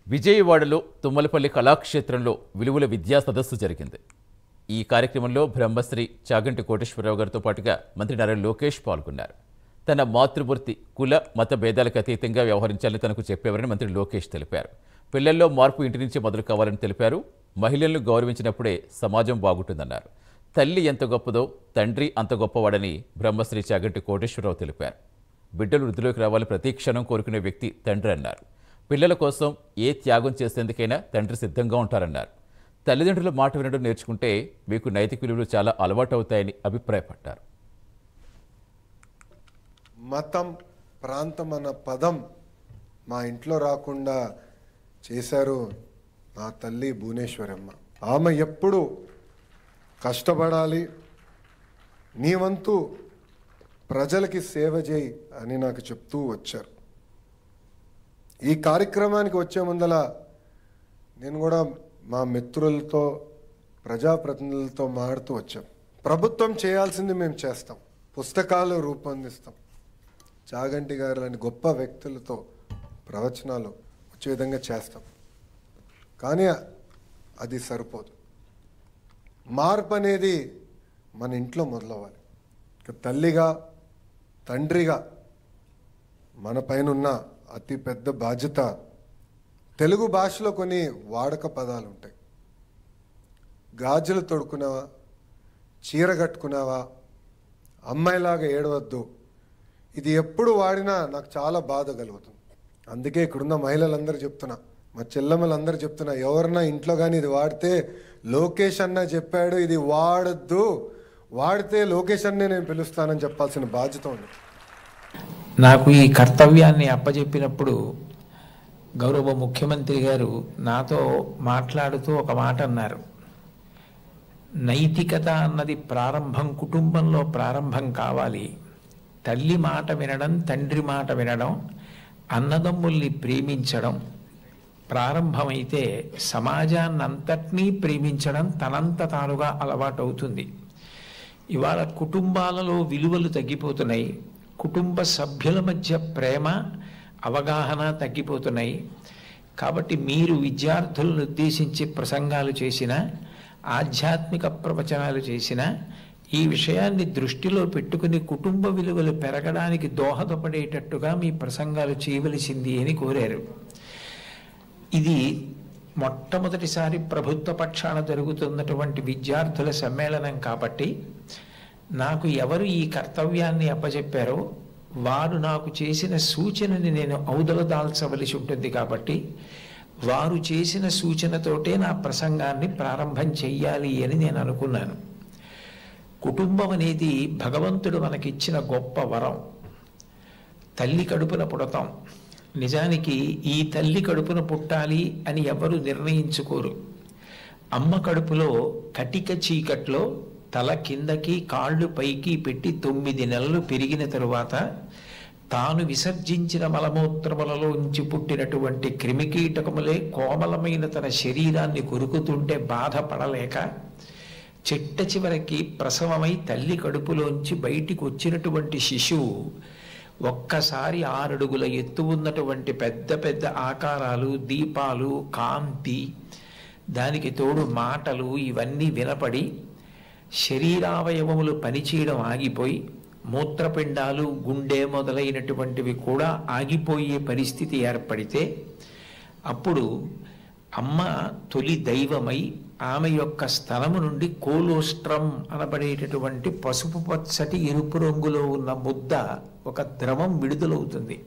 విజయవాడలో తుమ్మలపల్లి కళాక్షేత్రంలో విలువల విద్యా సదస్సు జరిగింది. ఈ కార్యక్రమంలో బ్రహ్మశ్రీ చాగంటి కోటేశ్వరరావు గారితో పాటుగా మంత్రి నారా లోకేష్ పాల్గొన్నారు. తన మాతృమూర్తి కుల మత భేదాలకు అతీతంగా వ్యవహరించాలని తనకు చెప్పేవారని మంత్రి లోకేష్ తెలిపారు. పిల్లల్లో మార్పు ఇంటి నుంచి మొదలు కావాలని తెలిపారు. మహిళలను గౌరవించినప్పుడే సమాజం బాగుంటుందన్నారు. తల్లి ఎంత గొప్పదో తండ్రి అంత గొప్పవాడని బ్రహ్మశ్రీ చాగంటి కోటేశ్వరరావు తెలిపారు. బిడ్డలు వృద్ధిలోకి రావాలని ప్రతి క్షణం కోరుకునే వ్యక్తి తండ్రి అన్నారు. పిల్లల కోసం ఏ త్యాగం చేసేందుకైనా తండ్రి సిద్ధంగా ఉంటారన్నారు. తల్లిదండ్రుల మాట వినడం నేర్చుకుంటే మీకు నైతిక విలువలు చాలా అలవాటు అవుతాయని అభిప్రాయపడ్డారు. మతం ప్రాంతం అన్న పదం మా ఇంట్లో రాకుండా చేశారు నా తల్లి భువనేశ్వరమ్మ. ఆమె ఎప్పుడు కష్టపడాలి, నీ వంతు ప్రజలకి సేవ చేయి అని నాకు చెప్తూ వచ్చారు. ఈ కార్యక్రమానికి వచ్చే ముందల నేను కూడా మా మిత్రులతో ప్రజాప్రతినిధులతో మాట్లాడుతూ వచ్చాం. ప్రభుత్వం చేయాల్సింది మేము చేస్తాం, పుస్తకాలు రూపొందిస్తాం, చాగంటి గారు లాంటి గొప్ప వ్యక్తులతో ప్రవచనాలు వచ్చే విధంగా చేస్తాం. కానీ అది సరిపోదు. మార్పు అనేది మన ఇంట్లో మొదలవ్వాలి. తల్లిగా తండ్రిగా మన పైన ఉన్న అతి పెద్ద బాధ్యత, తెలుగు భాషలో కొన్ని వాడక పదాలు ఉంటాయి. గాజులు తొడుకున్నావా, చీర కట్టుకున్నావా, అమ్మాయిలాగా ఏడవద్దు, ఇది ఎప్పుడు వాడినా నాకు చాలా బాధ కలుగుతుంది. అందుకే ఇక్కడున్న మహిళలందరూ చెప్తున్నా, మా చెల్లెమ్మలందరూ చెప్తున్నా, ఎవరన్నా ఇంట్లో కానీ ఇది వాడితే లోకేష్ అన్న చెప్పాడు ఇది వాడద్దు, వాడితే లోకేష్ అన్నే నేను పిలుస్తానని చెప్పాల్సిన బాధ్యత ఉంది. నాకు ఈ కర్తవ్యాన్ని అప్పచెప్పినప్పుడు గౌరవ ముఖ్యమంత్రి గారు నాతో మాట్లాడుతూ ఒక మాట అన్నారు. నైతికత అన్నది ప్రారంభం కుటుంబంలో ప్రారంభం కావాలి. తల్లి మాట వినడం, తండ్రి మాట వినడం, అన్నదమ్ముల్ని ప్రేమించడం ప్రారంభమైతే సమాజాన్నంతటినీ ప్రేమించడం తనంత తానుగా అలవాటవుతుంది. ఇవాళ కుటుంబాలలో విలువలు తగ్గిపోతున్నాయి. కుటుంబ సభ్యుల మధ్య ప్రేమ అవగాహన తగ్గిపోతున్నాయి. కాబట్టి మీరు విద్యార్థులను ఉద్దేశించి ప్రసంగాలు చేసిన, ఆధ్యాత్మిక ప్రవచనాలు చేసిన ఈ విషయాన్ని దృష్టిలో పెట్టుకుని కుటుంబ విలువలు పెరగడానికి దోహదపడేటట్టుగా మీ ప్రసంగాలు చేయవలసింది అని కోరారు. ఇది మొట్టమొదటిసారి ప్రభుత్వ పక్షాన జరుగుతున్నటువంటి విద్యార్థుల సమ్మేళనం కాబట్టి నాకు ఎవరు ఈ కర్తవ్యాన్ని అప్పచెప్పారో వారు నాకు చేసిన సూచనని నేను ఔదల దాల్చవలసి ఉంటుంది. కాబట్టి వారు చేసిన సూచనతోటే నా ప్రసంగాన్ని ప్రారంభం చెయ్యాలి అని నేను అనుకున్నాను. కుటుంబం అనేది భగవంతుడు మనకిచ్చిన గొప్ప వరం. తల్లి కడుపున పుడతాం. నిజానికి ఈ తల్లి కడుపున పుట్టాలి అని ఎవరు నిర్ణయించుకోరు. అమ్మ కడుపులో కటిక చీకట్లో తల కిందకి కాళ్ళు పైకి పెట్టి 9 నెలలు పెరిగిన తరువాత తాను విసర్జించిన మలమూత్రములలోంచి పుట్టినటువంటి క్రిమికీటకములే కోమలమైన తన శరీరాన్ని కొరుకుతుంటే బాధపడలేక చిట్ట చివరికి ప్రసవమై తల్లి కడుపులోంచి బయటికి వచ్చినటువంటి శిశువు ఒక్కసారి 6 అడుగుల ఎత్తు ఉన్నటువంటి పెద్ద పెద్ద ఆకారాలు, దీపాలు, కాంతి, దానికి తోడు మాటలు ఇవన్నీ వినపడి శరీరావయవములు పనిచేయడం ఆగిపోయి మూత్రపిండాలు, గుండె మొదలైనటువంటివి కూడా ఆగిపోయే పరిస్థితి ఏర్పడితే అప్పుడు అమ్మ తొలి దైవమై ఆమె యొక్క స్థలము నుండి కోలోస్ట్రం అనబడేటటువంటి పసుపు పచ్చటి ఎరుపు రంగులో ఉన్న ముద్ద, ఒక ద్రవం విడుదలవుతుంది.